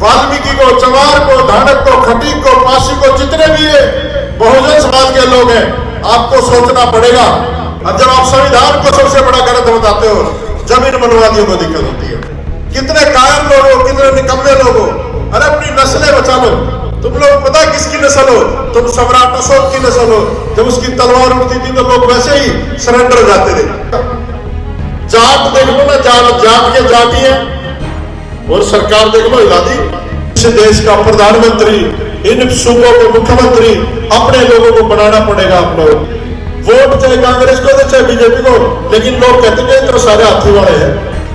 वाल्मीकि को, चमार को, धानक को, खटीक को, पासी को, जितने भी ये बहुजन समाज के लोग हैं, आपको सोचना पड़ेगा। अब जब आप संविधान को सबसे बड़ा गलत बताते हो, जब इन मनवादियों को दिक्कत होती है। कितने कायर लोग हो, कितने निकम्मे लोग हो, अरे अपनी नस्लें बचा लो। तुम लोग पता किसकी नस्ल हो? तुम सम्राट अशोक की नस्ल हो। जब उसकी तलवार उड़ती थी तो लोग वैसे ही सरेंडर हो जाते थे। जाट देख लो ना, जाट के जाटी है, और सरकार देख लो हिला दी। इस देश का प्रधानमंत्री, इन सूबों के मुख्यमंत्री अपने लोगों को बनाना पड़ेगा। आप लोग वोट चाहे कांग्रेस को दे चाहे बीजेपी को, लेकिन लोग कहते हैं तो सारे हाथी वाले हैं।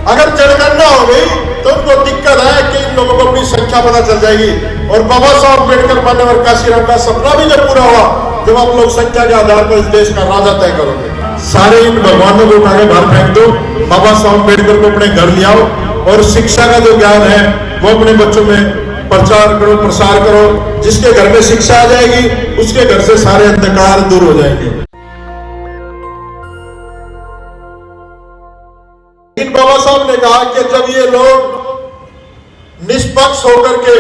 अगर जनगणना हो गई तो उनको दिक्कत है कि इन लोगों को अपनी संख्या पता चल जाएगी। और बाबा साहब अम्बेडकर मान्यवर काशीराम का सपना भी जब पूरा हुआ, जब आप लोग संख्या के आधार पर इस देश का राजा तय करोगे। सारे इन भगवानों को उठा के बाहर फेंक दो, बाबा साहब अम्बेडकर को अपने घर ले आओ, और शिक्षा का जो ज्ञान है वो अपने बच्चों में प्रचार करो, प्रसार करो। जिसके घर में शिक्षा आ जाएगी, उसके घर से सारे अंधकार दूर हो जाएंगे। इन बाबा साहब ने कहा कि जब ये लोग निष्पक्ष होकर के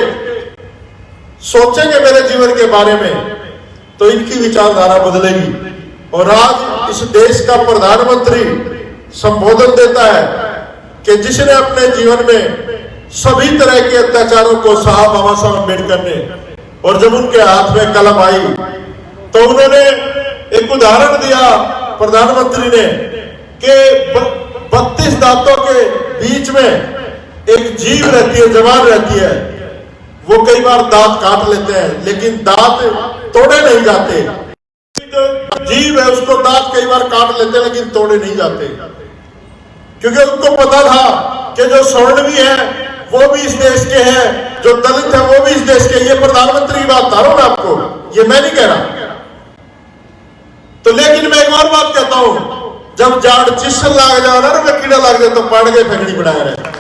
सोचेंगे मेरे जीवन के बारे में, तो इनकी विचारधारा बदलेगी। और आज इस देश का प्रधानमंत्री संबोधन देता है कि जिसने अपने जीवन में सभी तरह के अत्याचारों को सहा बाबा साहब अम्बेडकर ने, और जब उनके हाथ में कलम आई तो उन्होंने एक उदाहरण दिया प्रधानमंत्री ने कि 32 दांतों के बीच में एक जीव रहती है, जवान रहती है। वो कई बार दांत काट लेते हैं, लेकिन दांत तोड़े नहीं जाते। जो जीव है उसको दांत कई बार काट लेते हैं, लेकिन तोड़े नहीं जाते, क्योंकि उनको पता था कि जो स्वर्णवी है वो भी इस देश के हैं, जो दलित है वो भी इस देश के। ये प्रधानमंत्री की बात बता रहा हूं मैं आपको, ये मैं नहीं कह रहा। तो लेकिन मैं एक और बात कहता हूं, जब जाड़ चिस्सन लाग जाओ ना, मैं कीड़ा लाग जाए तो पाड़ के फेंकनी पड़ा रहे।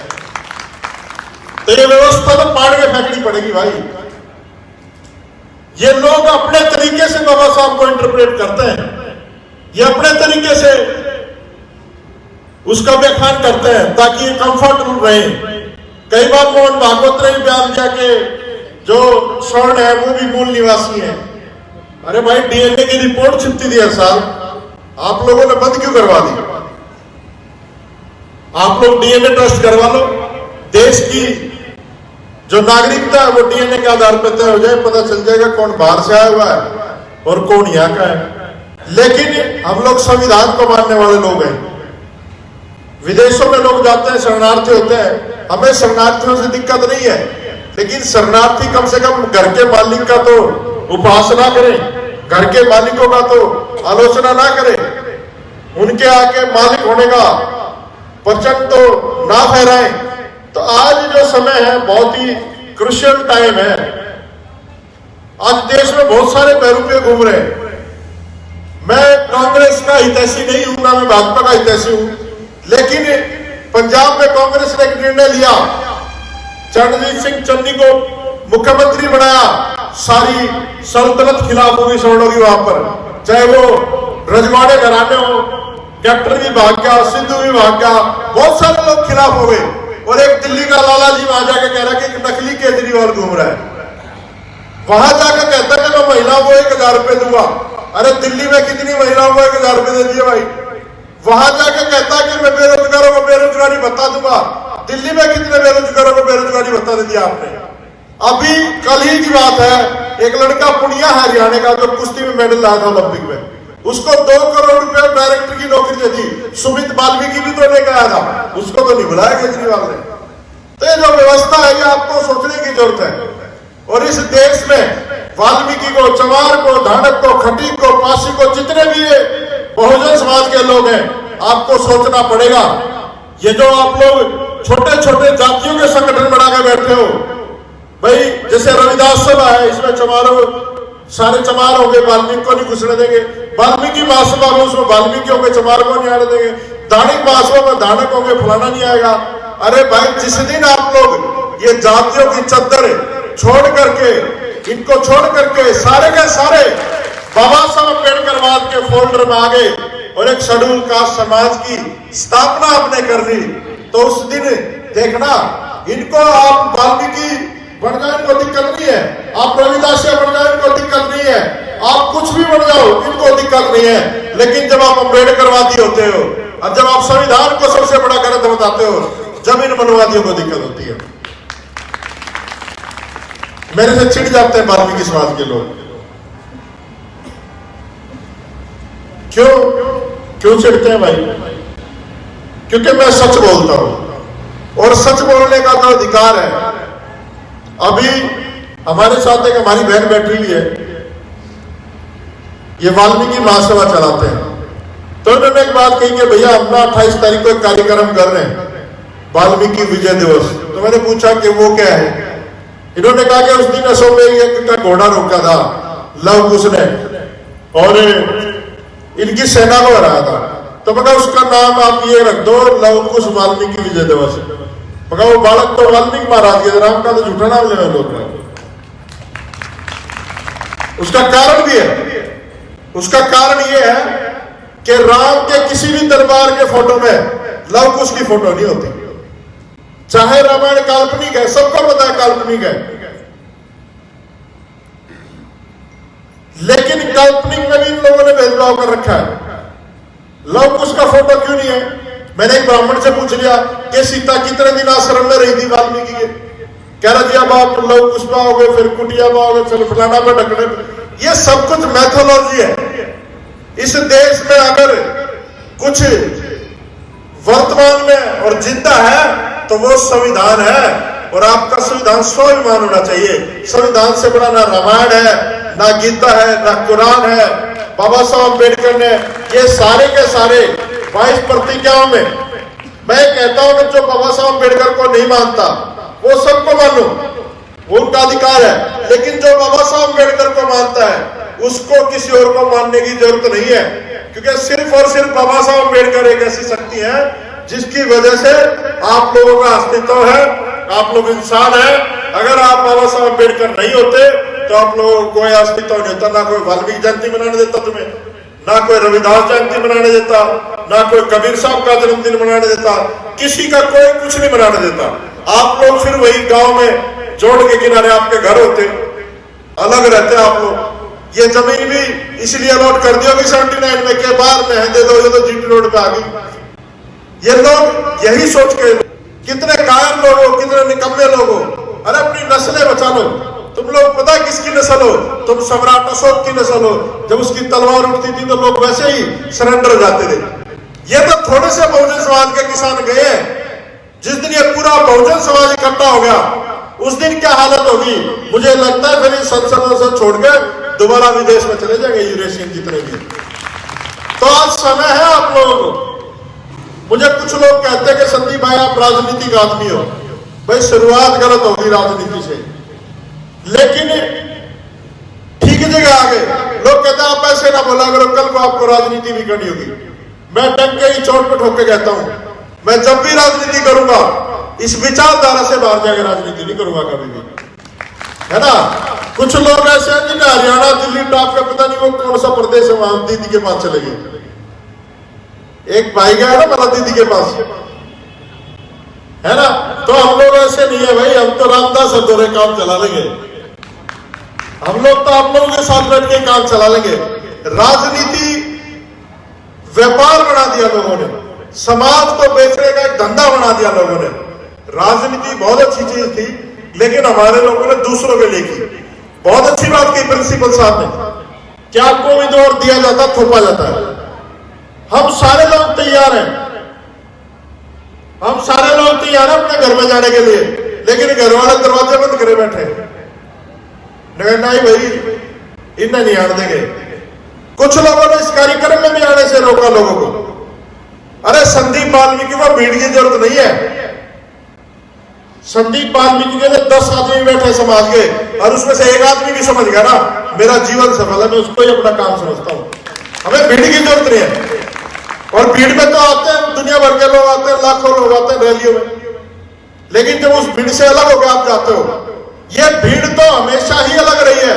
तो ये व्यवस्था तो पाड़ के फेंकनी पड़ेगी भाई। ये लोग अपने तरीके से बाबा साहब को इंटरप्रेट करते हैं, ये अपने तरीके से उसका व्याख्यान करते हैं ताकि ये कंफर्टेबल रहे। कई बार मोहन भागवत ने भी बयान किया कि जो स्वर्ण है वो भी मूल निवासी है। अरे भाई, डीएनए की रिपोर्ट छिपती थी हर साल, आप लोगों ने बंद क्यों करवा दी? आप लोग डीएनए टेस्ट करवा लो। देश की जो नागरिकता है वो डीएनए के आधार पर तय हो जाए, पता चल जाएगा कौन बाहर से आया हुआ है और कौन यहाँ का है। लेकिन हम लोग संविधान को मानने वाले लोग हैं। विदेशों में लोग जाते हैं, शरणार्थी होते हैं, हमें शरणार्थियों से दिक्कत नहीं है, लेकिन शरणार्थी कम से कम घर के मालिक का तो उपासना करें, घर के मालिकों का तो आलोचना ना करें, उनके आके मालिक होने का वचन तो ना फहराएं। तो आज जो समय है बहुत ही क्रुशियल टाइम है। आज देश में बहुत सारे पैरूपे घूम रहे हैं। मैं कांग्रेस का हितैषी नहीं हूं, ना मैं भाजपा का हितैषी हूं, लेकिन पंजाब में कांग्रेस ने एक निर्णय लिया, चरणजीत सिंह चन्नी को मुख्यमंत्री बनाया। सारी सल्तनत खिलाफ होगी सवर्णों की वहां पर, चाहे वो रजवाड़े घराने हो, कैप्टन भी भाग गया, सिद्धू भी भाग गया, बहुत सारे लोग खिलाफ हो गए। और एक दिल्ली का लाला जी वहां जाके कह रहा है कि नकली केजरीवाल घूम रहा है। वहां जाकर कहता है कि मैं महिलाओं को 1000 रुपए दूंगा। अरे दिल्ली में कितनी महिलाओं को 1000 रुपए दे दिए भाई? वहां जाकर कहता है कि मैं बेरोजगारों को बेरोजगारी भत्ता दूंगा। दिल्ली में कितने बेरोजगारों को बेरोजगारी भत्ता दे दिया आपने? अभी कल ही की बात है, एक लड़का पुनिया हरियाणा का जो कुश्ती में मेडल लाया था ओलंपिक में, उसको 2 करोड़ रुपए डायरेक्टर की नौकरी दे दी। सुमित वाल्मीकि भी तो लेकर आया था, उसको तो नहीं बुलाया केजरीवाल ने। तो ये जो व्यवस्था है ये आपको सोचने की जरूरत है। और इस देश में वाल्मीकि को, चमार को, धानक को, खटीक को, पासी को, जितने भी ये बहुजन समाज के लोग हैं, आपको सोचना पड़ेगा। ये जो आप लोग छोटे छोटे जातियों के संगठन बनाकर बैठे हो भाई, जैसे रविदास सभा है, इसमें चमारों सारे चमार होंगे, वाल्मीकि को नहीं घुसने देंगे। वाल्मीकि महासभा में उसमें वाल्मीकि होंगे, चमार को नहीं आने देंगे। धानिक महासभा में धानक होंगे, फलाना नहीं आएगा। अरे भाई, जिस दिन आप लोग ये जातियों की चद्दर छोड़ करके, इनको छोड़ करके सारे के सारे बाबा साहब अम्बेडकरवाद के फोल्डर में आ गए और एक शेड्यूल कास्ट समाज की स्थापना आपने कर दी, तो उस दिन देखना इनको आप वाल्मीकि बन जाओ, इनको दिक्कत नहीं है। आप रविदास बन जाओ, इनको दिक्कत नहीं है। आप कुछ भी बन जाओ, इनको दिक्कत नहीं है। लेकिन जब आप अम्बेडकरवादी होते हो और जब आप संविधान को सबसे बड़ा गलत बताते हो, जब इन मनवादियों को दिक्कत होती है। मेरे से चिढ़ जाते हैं वाल्मीकि समाज के लोग। क्यों चिढ़ते हैं भाई? क्योंकि मैं सच बोलता हूं और सच बोलने का जो अधिकार है। अभी हमारे साथ एक हमारी बहन बैठी हुई है, ये वाल्मीकि महासभा चलाते हैं। तो इन्होंने एक बात कही कि भैया हम ना 28 तारीख को एक कार्यक्रम कर रहे हैं, वाल्मीकि विजय दिवस। तो मैंने पूछा कि वो क्या है? इन्होंने कहा कि उस दिन अशोक का घोड़ा रोका था लव कुश ने और इनकी सेना को हराया था। तो मगर उसका नाम आप ये रख दो, लव कुश वाल्मीकि विजय दिवस। मगर वो बालक तो वाल्मीकि महाराज के राम का तो झूठा नाम ले लोग। उसका कारण भी है। उसका कारण ये है कि राम के किसी भी दरबार के फोटो में लव कुश की फोटो नहीं होती। चाहे रामायण काल्पनिक है, सबको पता है काल्पनिक है, लेकिन काल्पनिक में भी इन लोगों ने भेदभाव कर रखा है। लव कुश का फोटो क्यों नहीं है? मैंने एक ब्राह्मण से पूछ लिया कि सीता कितने दिन आश्रम में रही थी वाल्मीकि के। कह रहा जी अब आप लव कुश पाओगे, फिर कुटिया पाओगे, फिर फलाना पे ढकने पे। ये सब कुछ मैथोलॉजी है। इस देश में अगर कुछ वर्तमान में और जिंदा है तो वो संविधान है। और आपका संविधान स्वाभिमान होना चाहिए। संविधान से बड़ा ना रामायण है, ना गीता है, ना कुरान है। बाबा साहब अम्बेडकर ने ये सारे के सारे 22 प्रतिज्ञाओं में, मैं कहता हूं कि जो बाबा साहब अम्बेडकर को नहीं मानता वो सबको मानो, वो उनका अधिकार है। लेकिन जो बाबा साहब अम्बेडकर को मानता है उसको किसी और को मानने की जरूरत नहीं है, क्योंकि सिर्फ और सिर्फ बाबा साहब अम्बेडकर एक ऐसी शक्ति है जिसकी वजह से आप लोगों का अस्तित्व है, आप लोग इंसान है। अगर आप बाबा साहब अम्बेडकर नहीं होते तो आप लोगों को कोई अस्तित्व नहीं होता। ना कोई वाल्मीकि जयंती मनाने देता तुम्हें, ना कोई रविदास जयंती मनाने देता, ना कोई कबीर साहब का जन्मदिन मनाने देता, किसी का कोई कुछ नहीं मनाने देता। आप लोग फिर वही गांव में जोड़ के किनारे आपके घर होते, अलग रहते आप लोग। ये जमीन भी इसलिए अलॉट कर दी होगी 79 में के बाद में दे दो, ये तो जीटी रोड पे आ गई। ये लोग यही सोच के, कितने कायर लोग हो, कितने निकम्मे लोग हो, अरे अपनी नस्लें बचा लो। तुम लोग पता किसकी नस्ल हो? तुम सम्राट अशोक की नस्ल हो। जब उसकी तलवार उठती थी तो लोग वैसे ही सरेंडर हो जाते थे। ये तो थोड़े से बहुजन समाज के किसान गए हैं। जिस दिन ये पूरा बहुजन समाज इकट्ठा हो गया उस दिन क्या हालत होगी? मुझे लगता है फिर संसद से छोड़कर दोबारा विदेश में चले जाएंगे यूरेशियन जितने भी। तो आज समय है आप लोगों को। मुझे कुछ लोग कहते हैं कि संदीप भाई आप राजनीतिक आदमी हो। भाई शुरुआत गलत होगी राजनीति से, लेकिन ठीक जगह आ गए। लोग कहते हैं आप ऐसे ना बोला करो, कल को आपको राजनीति भी करनी होगी। मैं डंके की चोट पर ठोक के कहता हूं, मैं जब भी राजनीति करूंगा इस विचारधारा से बाहर जाकर राजनीति नहीं करूंगा कभी भी, है ना। कुछ लोग ऐसे हैं जिन्हें हरियाणा दिल्ली टॉप का पता नहीं वो कौन सा प्रदेश है, वहां दीदी के पास चले गए। एक भाई गया ना मेरा दीदी के पास, है ना। तो हम लोग ऐसे नहीं है भाई, हम तो रामदास हथौड़े काम चला लेंगे। हम लोग तो आप लोगों के साथ बैठ के काम चला लेंगे। राजनीति व्यापार बना दिया लोगों ने, समाज को बेचने का एक धंधा बना दिया लोगों ने। राजनीति बहुत अच्छी चीज थी, लेकिन हमारे लोगों ने दूसरों के लिए की। बहुत अच्छी बात की प्रिंसिपल साहब ने, क्या आपको उम्मीदवार दिया जाता थोपा जाता है। हम सारे लोग तैयार हैं, हम सारे लोग तैयार हैं अपने घर में जाने के लिए, लेकिन घर वाले दरवाजे बंद करे बैठे। नहीं भाई इन्हें नहीं आने देंगे। कुछ लोगों ने इस कार्यक्रम में भी आने से रोका लोगों को। अरे संदीप वाल्मीकि को भीड़ की जरूरत नहीं है। संदीप वाल्मीकि के लिए 10 आदमी बैठे समाज के, और उसमें से एक आदमी भी समझ गया ना मेरा जीवन सफल है, मैं उसको ही अपना काम समझता हूं। हमें भीड़ की जरूरत नहीं है। और भीड़ में तो आते हैं दुनिया भर के लोग आते हैं, लाखों लोग आते हैं रैलियों में, लेकिन जब उस भीड़ से अलग होकर आप जाते हो, ये भीड़ तो हमेशा ही अलग रही है।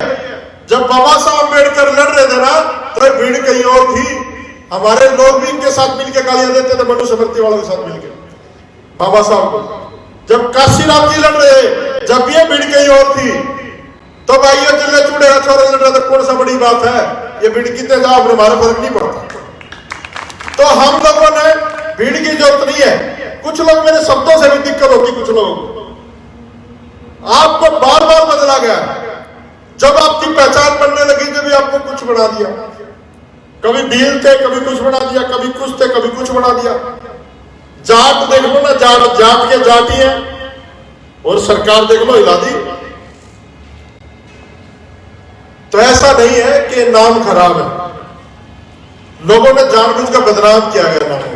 जब बाबा साहब अम्बेडकर लड़ रहे थे ना तो भीड़ कहीं और थी। हमारे लोग भी इनके साथ मिलकर गालियां देते थे, मनु समृद्धि वालों के साथ मिलकर बाबा साहब को। जब काशीराम जी लड़ रहे, जब ये भिड़ कहीं और थी, तो भाइयों चिल्ले चूड़े छोरे लड़ रहे, तो कौन सा बड़ी बात है, ये भिड़ कितने जाओ अपने हमारे फर्क नहीं पड़ता। तो हम लोगों ने भीड़ की जरूरत नहीं है। कुछ लोग मेरे शब्दों से भी दिक्कत होती, कुछ लोग आपको बार बार बदला गया, जब आपकी पहचान बनने लगी जब भी आपको कुछ बना दिया, कभी भील थे कभी कुछ बना दिया, कभी कुछ थे कभी कुछ बना दिया। जाट देख लो ना, जाट के जाट ही है, और सरकार देख लो हिला दी। तो ऐसा नहीं है कि नाम खराब है, लोगों ने जानबूझ कर बदनाम किया गया नाम को।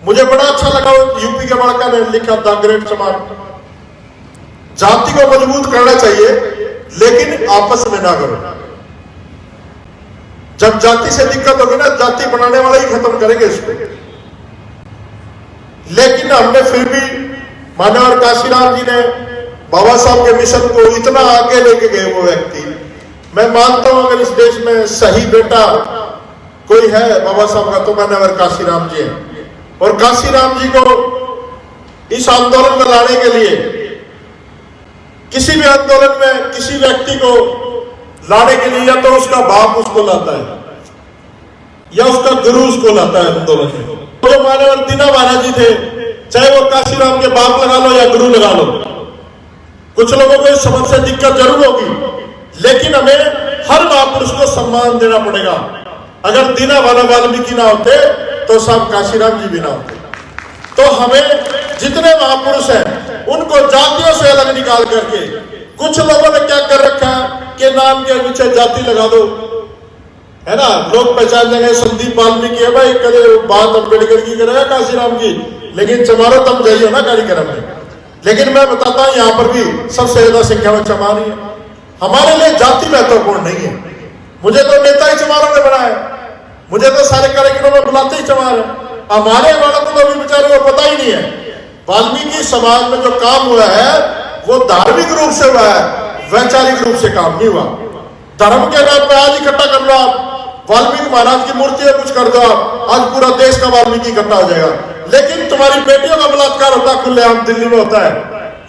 मुझे बड़ा अच्छा लगा यूपी के लड़का ने लिखा द ग्रेट समाज, जाति को मजबूत करना चाहिए लेकिन आपस में ना करो। जब जाति से दिक्कत होगी ना, जाति बनाने वाले ही खत्म करेंगे इसको। लेकिन हमने फिर भी मानवर काशीराम जी ने बाबा साहब के मिशन को इतना आगे लेके गए वो व्यक्ति। मैं मानता हूं अगर इस देश में सही बेटा कोई है बाबा साहब का तो मानवर काशीराम जी है। और काशीराम जी को इस आंदोलन में लाने के लिए, किसी भी आंदोलन में किसी व्यक्ति को लाने के लिए या तो उसका बाप उसको लाता है या उसका गुरु उसको लाता है आंदोलन में। तो मानवर दीना महाराज जी थे, चाहे वो काशीराम के बाप लगा लो या गुरु लगा लो। कुछ लोगों को इस समझ से दिक्कत जरूर होगी, लेकिन हमें हर महापुरुष को सम्मान देना पड़ेगा। अगर दीना वाल्मीकि ना होते तो सब काशीराम जी भी ना होते। तो हमें जितने महापुरुष हैं उनको जातियों से अलग निकाल करके, कुछ लोगों ने क्या कर रखा है कि नाम के पीछे जाति लगा दो, है ना, लोग पहचान लेंगे संदीप वाल्मीकि है भाई, कदे बात अम्बेडकर की करेगा काशीराम की, लेकिन चमारो तम जाइए ना कार्यक्रम में। लेकिन मैं बताता हूं यहां पर भी सबसे ज्यादा संख्या में चमार ही है। हमारे लिए जाति महत्वपूर्ण नहीं है। मुझे तो नेता ही चमारों ने बनाया, मुझे तो सारे कार्यक्रम में बुलाते ही चमार है। हमारे वालों को तो अभी बेचारे को पता ही नहीं है वाल्मीकि समाज में जो काम हुआ है वो धार्मिक रूप से हुआ है, वैचारिक रूप से काम नहीं हुआ। धर्म के नाम पर आज इकट्ठा कर लो आप, वाल्मीकि महाराज की मूर्ति है कुछ कर दो आप, आज पूरा देश का वाल्मीकि इकट्ठा हो जाएगा। लेकिन तुम्हारी बेटियों का बलात्कार होता है खुलेआम, दिल्ली में होता है,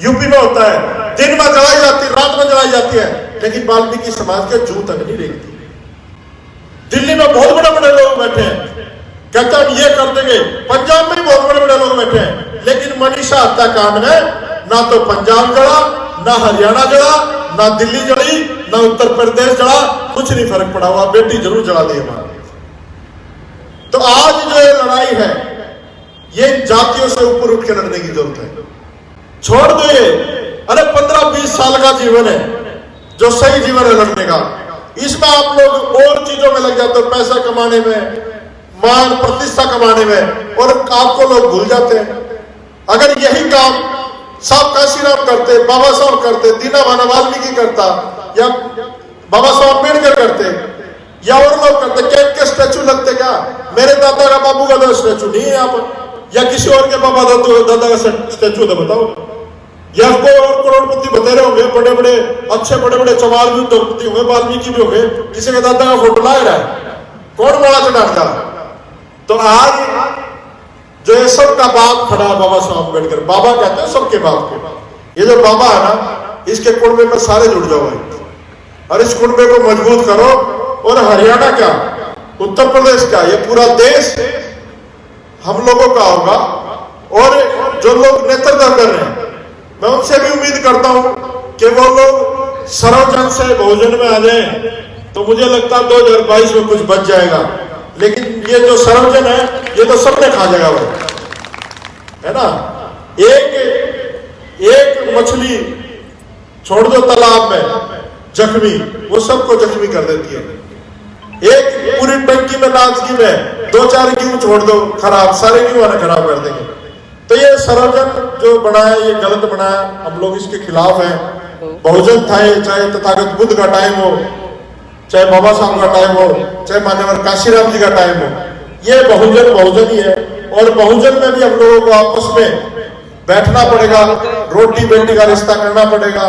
यूपी में होता है, दिन में जलाई जाती है, रात में जलाई जाती है, लेकिन वाल्मीकि समाज के जू तक नहीं देखती। दिल्ली में बहुत बड़े बड़े लोग बैठे हैं, कहते हम ये कर देंगे, पंजाब में भी बहुत बड़े बड़े लोग बैठे हैं, लेकिन मनीषा हत्याकांड में ना तो पंजाब जड़ा, ना हरियाणा जड़ा, ना दिल्ली जड़ी, ना उत्तर प्रदेश जड़ा, कुछ नहीं फर्क पड़ा हुआ, बेटी जरूर जला दी हमारी। तो आज जो ये लड़ाई है ये जातियों से ऊपर उठ के लड़ने की जरूरत है। छोड़ दो ये, अरे 15-20 साल का जीवन है जो सही जीवन है लड़ने का, इसमें आप लोग और चीजों में लग जाते हो, पैसा कमाने में, मान प्रतिष्ठा कमाने में, और आपको लोग भूल जाते हैं। अगर यही काम साहब काशीराम करते, बाबा साहब करते, दीना वाल्मीकि करता, या बाबा साहब अम्बेडकर करते, या और लोग करते, क्या स्टैचू लगते? क्या मेरे दादा का बाबू का तो स्टैचू नहीं है यहाँ पर, या किसी और के बाबा दादा का स्टैचू तो बताओ, या कोई और करोड़पति बतेरे होंगे, बड़े बड़े अच्छे बड़े बड़े चमार भी उद्योगपति होंगे, वाल्मीकि भी होंगे, किसी के दादा का फोटो ला रहा है, कौन बड़ा चढ़ाता? तो आज जो ये सबका बाप खड़ा है बाबा साहब अम्बेडकर, बाबा कहते हैं सबके बाप को। ये जो बाबा है ना, इसके कुंबे में सारे जुड़ जाओ और इस कुंबे को मजबूत करो। और हरियाणा क्या, उत्तर प्रदेश क्या, ये पूरा देश हम लोगों का होगा। और जो लोग नेतृत्व कर रहे हैं, मैं उनसे भी उम्मीद करता हूं कि वो लोग सर्वजन से बहुजन में आ जाए, तो मुझे लगता है 2022 में कुछ बच जाएगा। लेकिन ये जो सर्वजन है ये तो सबने खा जाएगा वो, है ना। एक मछली छोड़ दो तालाब में जख्मी, वो सबको जख्मी कर देती है। एक पूरी टंकी में नाजगी में 2-4 गेहूं छोड़ दो खराब, सारे गेहूं खराब कर देंगे। तो ये सर्वजन जो बनाया ये गलत बनाया, हम लोग इसके खिलाफ हैं। बहुजन था, चाहे तथागत बुद्ध का टाइम हो, चाहे बाबा साहब का टाइम हो, चाहे मान्यवर काशीराम जी का टाइम हो, ये बहुजन ही है। और बहुजन में भी हम लोगों को आपस में बैठना पड़ेगा, रोटी बेटी का रिश्ता करना पड़ेगा।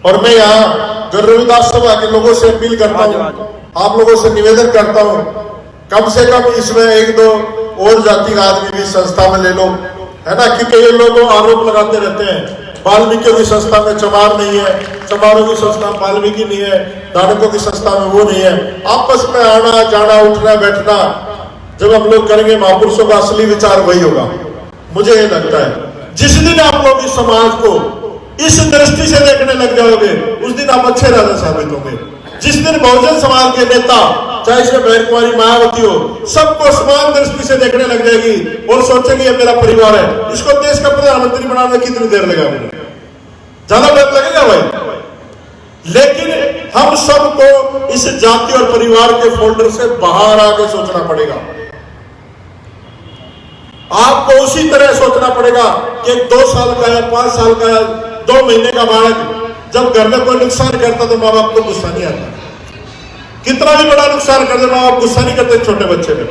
और मैं यहाँ रविदास सभा के लोगों से अपील करता हूँ, आप लोगों से निवेदन करता हूँ, कम से कम इसमें 1-2 और जाति का आदमी भी संस्था में ले लो, है ना, क्योंकि ये लोग आरोप लगाते रहते हैं वाल्मीकियों की संस्था में चमार नहीं है, चमारों की संस्था में वाल्मीकि नहीं है, दानकों की संस्था में वो नहीं है। आपस में आना जाना उठना बैठना जब हम लोग करेंगे महापुरुषों का असली विचार वही होगा। मुझे ये लगता है जिस दिन आप लोग इस समाज को इस दृष्टि से देखने लग जाओगे उस दिन आप अच्छे राजा साबित होंगे। जिस दिन बहुजन समाज के नेता चाहे इसमें बहन कुमारी मायावती हो सबको समान दृष्टि से देखने लग जाएगी और सोचेंगे ये मेरा परिवार है, इसको देश का प्रधानमंत्री बनाने में कितनी देर लगेगा, ज्यादा वक्त लगेगा भाई। लेकिन हम सबको इस जाति और परिवार के फोल्डर से बाहर आके सोचना पड़ेगा। आपको उसी तरह सोचना पड़ेगा कि 2 साल का या 5 साल का या 2 महीने का बालक जब घर में कोई नुकसान करता तो माँ बाप को गुस्सा नहीं आता। कितना भी बड़ा नुकसान कर दे माँ बाप गुस्सा नहीं करते छोटे बच्चे में,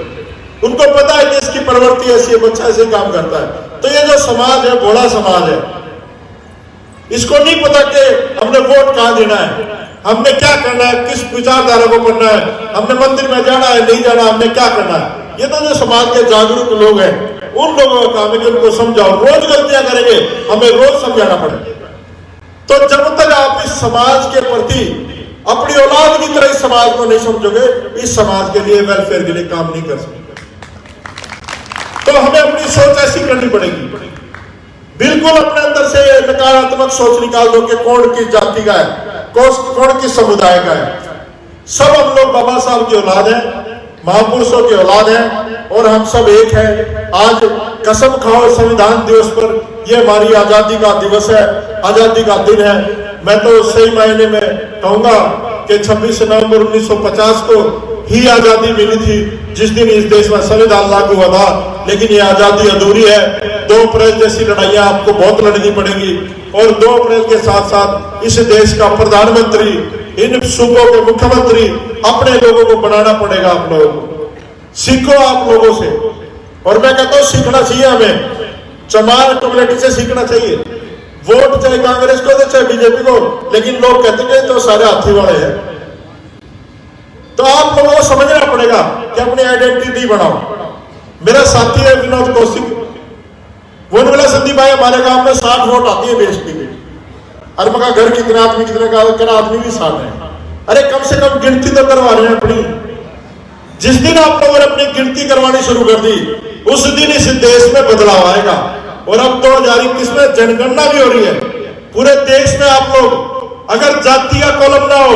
उनको पता है कि इसकी प्रवृत्ति ऐसी है, बच्चा ऐसे काम करता है। तो ये जो समाज है भोला समाज है, इसको नहीं पता कि हमने वोट कहां देना है, हमने क्या करना है, किस विचारधारा को पढ़ना है, हमने मंदिर में जाना है नहीं जाना, हमने क्या करना है। ये तो जो समाज के जागरूक लोग हैं उन लोगों का काम है कि उनको समझाओ। रोज गलतियां करेंगे, हमें रोज समझाना पड़ेगा। तो जब तक आप इस समाज के प्रति अपनी औलाद की तरह इस समाज को नहीं समझोगे, इस समाज के लिए वेलफेयर के लिए काम नहीं कर सकते। तो हमें अपनी सोच ऐसी करनी पड़ेगी, बिल्कुल अपने अंदर से नकारात्मक सोच निकाल दो कि कौन किस जाति का है, कौन किस समुदाय का है। सब हम लोग बाबा साहब की औलाद है, महापुरुषों की औलाद है और हम सब एक हैं। आज कसम खाओ संविधान दिवस पर, यह हमारी आजादी का दिवस है, आजादी का दिन है। मैं तो सही मायने में कहूंगा कि 26 नवंबर 1950 को ही आजादी मिली थी, जिस दिन इस देश में संविधान लागू हुआ था। लेकिन ये आजादी अधूरी है। 2 अप्रैल जैसी लड़ाइयां आपको बहुत लड़नी पड़ेगी और 2 अप्रैल के साथ साथ इस देश का प्रधानमंत्री, इन सूबों के मुख्यमंत्री अपने लोगों को बनाना पड़ेगा। आप लोगों को सीखो, आप लोगों से। और मैं कहता हूं सीखना चाहिए, हमें चमार कम्युनिटी से सीखना चाहिए। वोट चाहे कांग्रेस को चाहे बीजेपी को, लेकिन लोग कहते हैं तो सारे हाथी वाले हैं। तो आप लोगों को समझना पड़ेगा कि अपनी आइडेंटिटी बनाओ। मेरा साथी है विनोद कौशिक, वो बोला संदीप भाई हमारे गांव में 60 वोट आती है बेचती की। अरे मगर घर कितने आदमी कितने का आदमी भी 60 है। अरे कम से कम गिनती तो करवा रहे हैं अपनी। जिस दिन आप लोगों ने अपनी गिनती करवानी शुरू कर दी उस दिन इस देश में बदलाव आएगा। और अब 2021 में जनगणना भी हो रही है पूरे देश में। आप लोग अगर जाति का कॉलम ना हो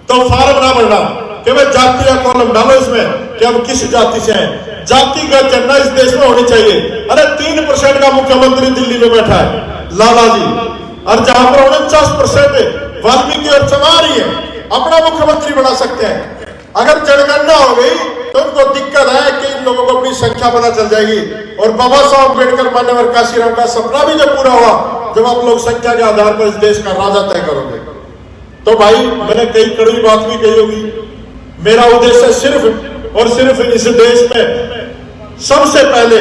तो फार्म ना भरना कि भाई जाति का कॉलम डालो इसमें कि हम किस जाति से हैं। जातिगत जनगणना इस देश में होनी चाहिए। अरे 3% का मुख्यमंत्री दिल्ली में बैठा है लाला जी, और जहां पर 49% वाल्मीकि और चमार ही है, अपना मुख्यमंत्री बना सकते हैं। अगर जनगणना हो गई तो उनको दिक्कत है कि इन लोगों को अपनी संख्या पता चल जाएगी। और बाबा साहब अम्बेडकर मान्यवर काशीराम का सपना भी जब पूरा हुआ, जब आप लोग संख्या के आधार पर इस देश का राजा तय करोगे। तो भाई मैंने कई कड़वी बात भी कही होगी। मेरा उद्देश्य सिर्फ और सिर्फ इस देश में सबसे पहले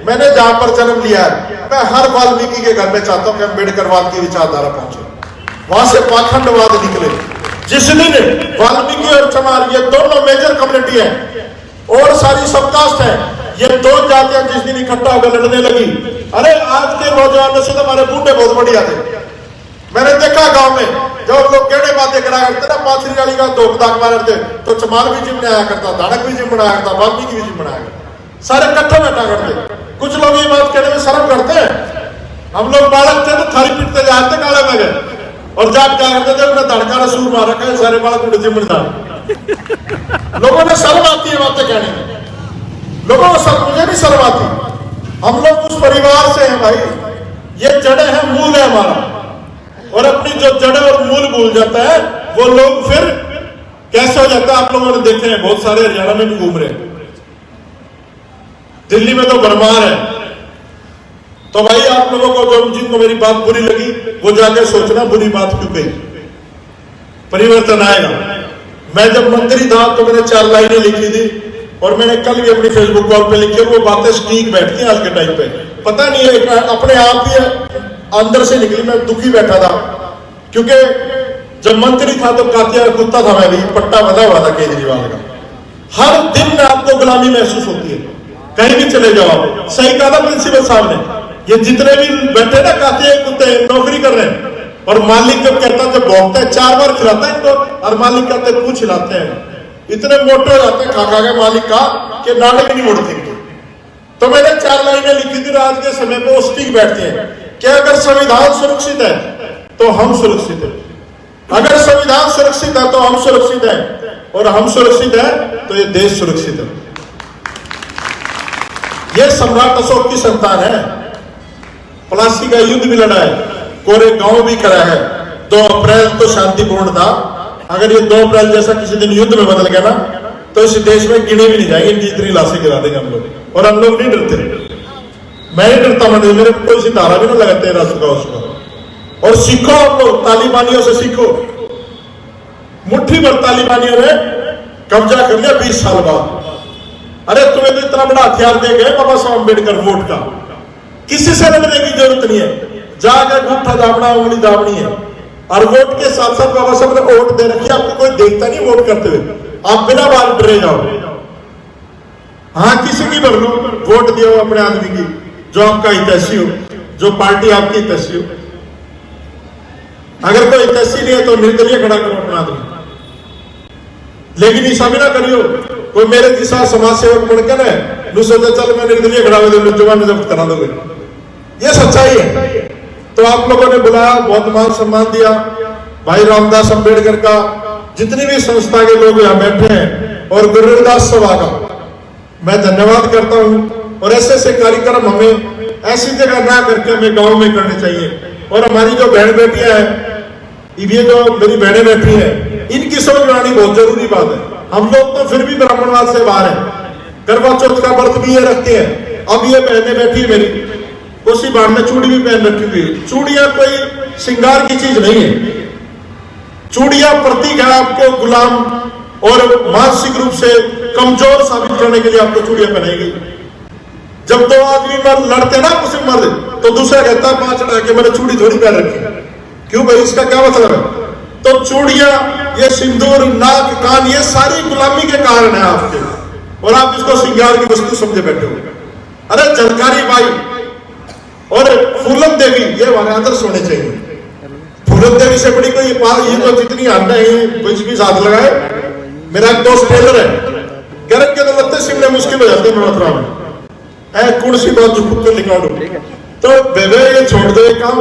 मैंने जहां पर जन्म लिया है, मैं हर वाल्मीकि के घर में चाहता हूं कि अम्बेडकरवाद की विचारधारा पहुंचे, वहां से पाखंडवाद निकले। जिस दिन वाल्मीकि और चमार ये दोनों मेजर कम्युनिटी हैं और सारी सबकास्ट है, ये 2 जातियां जिस दिन इकट्ठा होकर लड़ने लगी, अरे आज के नौजवानों से तो हमारे बूढ़े बहुत बढ़िया थे। मैंने देखा गांव में जब लोग गहने बातें करा करते ना, पाथरी वाली का धोख दाग मार करते, तो चमार भी जिम में आया करता, दानक भी जिम बनाया करता, वाल्मीकि भी जिम बनाया करता, सारे इकट्ठे बैठा करते। कुछ लोग ये बात कहने में शर्म करते हैं। हम लोग बालक थे तो थाली पीटते जाते काले में गए और जाट क्या करते थे, उन्हें धड़का रसूल मार रखा है, सारे बालक उन्हें जिम बना। लोगों ने शर्म आती है बातें कहने में, लोगों को सब, मुझे भी शर्म आती। हम लोग उस परिवार से हैं भाई, ये जड़े हैं, मूल है हमारा। और अपनी जो जड़े और मूल भूल जाता है वो लोग फिर कैसे हो जाता है। आप लोगों ने देखे हैं, बहुत सारे हरियाणा में भी घूम रहे हैं, दिल्ली में तो भरमार है। तो भाई आप लोगों को जो जिनको मेरी बात बुरी लगी वो जाके सोचना बुरी बात क्यों कही, परिवर्तन आएगा। मैं जब मंत्री था तो मैंने 4 लाइनें लिखी थी और मैंने कल भी अपनी फेसबुक वॉल पे लिखी, वो बातें स्टीक बैठती हैं आज के टाइम पे। पता नहीं है, अपने आप ही अंदर से निकली। मैं दुखी बैठा था क्योंकि जब मंत्री था तो कातिया कुत्ता था, मैं भी पट्टा बंधा हुआ था केजरीवाल का। हर दिन में आपको गुलामी महसूस होती है, कहीं भी चले जाओ आप। सही कहा था प्रिंसिपल साहब ने, ये जितने भी बैठे ना कहते हैं कुत्ते नौकरी कर रहे हैं, और मालिक जब कहता है, जब भोंकता है 4 बार खिलाता है इनको, और मालिक कहते हैं पूछ खिलाते हैं, इतने मोटे हो जाते हैं खा खा के मालिक का कि नाले भी नहीं मुड़ते। तो मैंने 4 लाइनें लिखी थी, आज के समय पे वो स्टिक बैठते हैं कि अगर संविधान सुरक्षित है तो हम सुरक्षित हैं, अगर संविधान सुरक्षित है तो हम सुरक्षित हैं, और हम सुरक्षित हैं तो ये देश सुरक्षित है। ये सम्राट अशोक की संतान है। प्लासी का युद्ध भी लड़ा है, कोरे गांव भी करा है। 2 अप्रैल तो शांतिपूर्ण था। अगर ये 2 अप्रैल जैसा किसी दिन युद्ध में बदल गया ना, तो इस देश में गिने भी नहीं जाएंगे, इनकी इतनी लाशें गिरा देंगे हम लोग। और हम लोग नहीं डरते, मैं नहीं डरता, मेरे को कोई सितारा भी नहीं लगाते रास्ता उसका। और सीखो हम लोग, तालिबानियों से सीखो। मुट्ठी भर तालिबानियों ने कब्जा कर लिया 20 साल बाद। अरे तुम्हें तो इतना बड़ा हथियार दे गए बाबा साहब अम्बेडकर, वोट का, किसी से लड़ने की जरूरत नहीं है, जाकर अंगूठा दाबना, उंगली दाबनी है। और वोट के साथ साथ बाबा साहब ने वोट दे रखी, आपको कोई देखता नहीं वोट करते हुए, आप बिना बात डरे जाओ। हाँ, किसी की भर लो, वोट दिया हो अपने आदमी की, जो आपका हितैषी हो, जो पार्टी आपकी हितैषी हो। अगर कोई हितैषी नहीं है तो निर्दलीय खड़ा करो अपना आदमी, लेकिन ऐसा भी ना करियो कोई मेरे जैसा समाज सेवक बनकर है, सोचा चल मैं निर्दलीय खड़ा हो जाऊंगा, जुबान जब्त करा दोगे। ये सच्चाई है। तो आप लोगों ने बुलाया, बहुत मान सम्मान दिया। भाई रामदास अम्बेडकर का, जितनी भी संस्था के लोग यहाँ बैठे हैं, और गुरुदास सभा का मैं धन्यवाद करता हूँ। और ऐसे ऐसे कार्यक्रम हमें ऐसी जगह ना करके हमें गांव में करने चाहिए। और हमारी जो बहन बेटियां हैं, ये जो मेरी बहनें बैठी हैं, इनकी समझ में आनी बहुत जरूरी बात है। हम लोग तो फिर भी ब्राह्मणवाद से बाहर हैं, करवा चौथ का व्रत भी ये रखते हैं। अब ये बहनें बैठी है मेरी, उसी बार में चूड़ी भी पहन रखी हुई। चूड़ियां कोई श्रृंगार की चीज नहीं है, चूड़ियां प्रतीक है आपको गुलाम और मानसिक रूप से कमजोर साबित करने के लिए आपको चूड़ियां पहनाएगी। जब 2 आदमी मर्द लड़ते ना आपस में मर्द, तो दूसरा कहता है 5 चढ़ा के मैंने चूड़ी थोड़ी पहन रखी। क्यों भाई, इसका क्या मतलब है? तो चूड़ियां, ये सिंदूर, नाक, कान, ये सारी गुलामी के कारण है आपके, और आप इसको श्रृंगार की वस्तु समझे बैठे हो। अरे झलकारी बाई और फूलन देवी, ये हमारे आदर्श होने चाहिए। फूलन देवी से बड़ी कोई ये तो जितनी हड्डा है कुछ भी साथ लगाए। मेरा एक दोस्त टेलर है, गर्म के तो लगते सिमने मुश्किल हो जाते हैं मथुरा में, है कौन सी बात जो खुद को लिखा दो। तो बेबे ये छोड़ दो, काम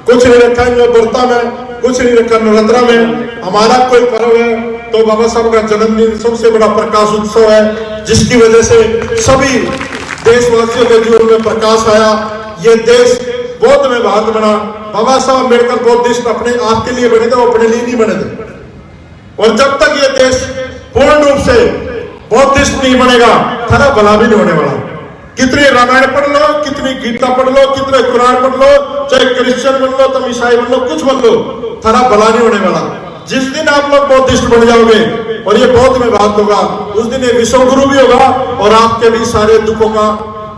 कुछ नहीं रखा है व्रता में, कुछ नहीं रखा नवरात्रा में। हमारा कोई पर्व है तो बाबा साहब का जन्मदिन सबसे बड़ा प्रकाश उत्सव है, जिसकी वजह से सभी देशवासियों के जीवन में प्रकाश आया। ये देश बौद्ध में भारत बना। बाबा साहब अम्बेडकर बौद्धिस्ट अपने आप के लिए बने थे, वो अपने लिए नहीं बने थे। और जब तक ये देश पूर्ण रूप से बौद्धिस्ट नहीं बनेगा, थारा भला भी नहीं होने वाला। कितनी रामायण पढ़ लो, कितनी गीता पढ़ लो, कितने कुरान पढ़ लो, चाहे क्रिश्चियन बन लो, तुम ईसाई बन लो, कुछ बन लो, थारा भला नहीं होने वाला। जिस दिन आप लोग बौद्धिस्ट बन जाओगे और ये बौद्ध में बात होगा, उस दिन ये विश्व गुरु भी होगा, और आपके भी सारे दुखों का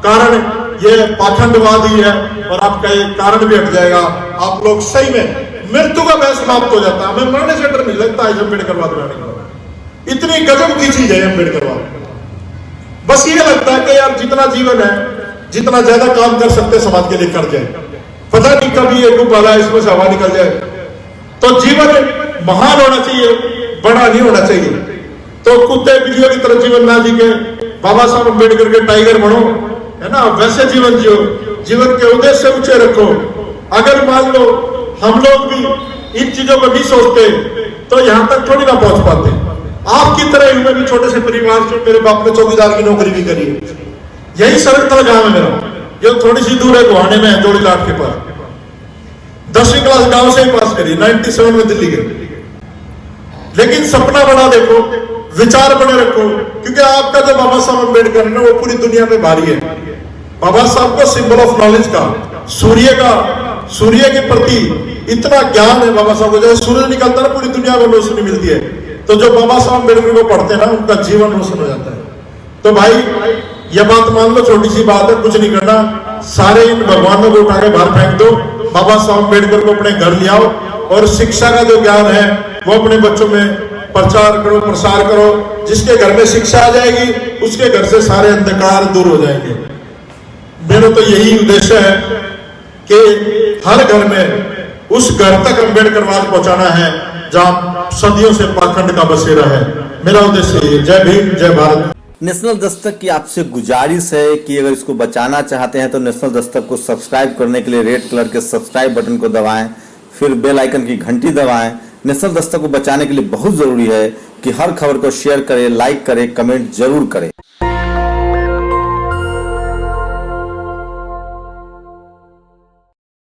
कारण ये पाखंडवाद ही है, और आपका ये कारण भी हट जाएगा। आप लोग सही में मृत्यु का भय समाप्त हो जाता है। हमें मरने से डर नहीं लगता है अम्बेडकरवाद में। इतनी गजब की चीज है अम्बेडकरवाद। बस ये लगता है कि यार जितना जीवन है, जितना ज्यादा काम कर सकते समाज के लिए कर जाए। पता नहीं कभी ये डूब वाला इसमें से हवा निकल जाए। तो जीवन महान होना चाहिए, बड़ा नहीं होना चाहिए। तो कुत्ते बिल्लियों की तरह जीवन ना जी के बाबा साहब अम्बेडकर के टाइगर बनो, है ना, वैसे जीवन जियो, जीवन के उद्देश्य ऊंचे रखो। अगर मान लो हम लोग भी इन चीजों को नहीं सोचते तो यहां तक थोड़ी ना पहुंच पाते। आपकी तरह मैं भी छोटे से परिवार से, मेरे बाप ने चौकीदार की नौकरी भी करी है। यही सरकतल गांव है मेरा, ये थोड़ी सी दूर है, गुहाने में है, जोड़ी लाट के पास। 10वीं क्लास गांव से ही पास करी, 97 में दिल्ली गए। लेकिन सपना बड़ा देखो, विचार बड़े रखो, क्योंकि आपका जो बाबा साहब अम्बेडकर है ना, वो पूरी दुनिया में भारी है। बाबा साहब को सिंबल ऑफ नॉलेज का, सूर्य के प्रति इतना ज्ञान है बाबा साहब को। जैसे सूरज निकलता है पूरी दुनिया में रोशनी मिलती है, तो जो बाबा साहब अम्बेडकर को पढ़ते हैं ना, उनका जीवन रोशन हो जाता है। तो भाई ये बात मान लो, छोटी सी बात है, कुछ नहीं करना, सारे इन भगवानों को उठा के बाहर फेंक दो। बाबा साहब अम्बेडकर को अपने घर ले आओ, और शिक्षा का जो ज्ञान है वो अपने बच्चों में प्रचार करो, प्रसार करो। जिसके घर में शिक्षा आ जाएगी, उसके घर से सारे अंधकार दूर हो जाएंगे। मेरा तो यही उद्देश्य है। कि हर घर में उस घर तक अम्बेडकरवाद पहुंचाना है जहां सदियों से पाखंड का बसेरा है। मेरा उद्देश्य ये। जय भीम, जय भारत। नेशनल दस्तक की आपसे गुजारिश है कि अगर इसको बचाना चाहते हैं तो नेशनल दस्तक को सब्सक्राइब करने के लिए रेड कलर के सब्सक्राइब बटन को दबाएं, फिर बेल आइकन की घंटी दबाएं। नेशनल दस्तक को बचाने के लिए बहुत जरूरी है कि हर खबर को शेयर करें, लाइक करें, कमेंट जरूर करें।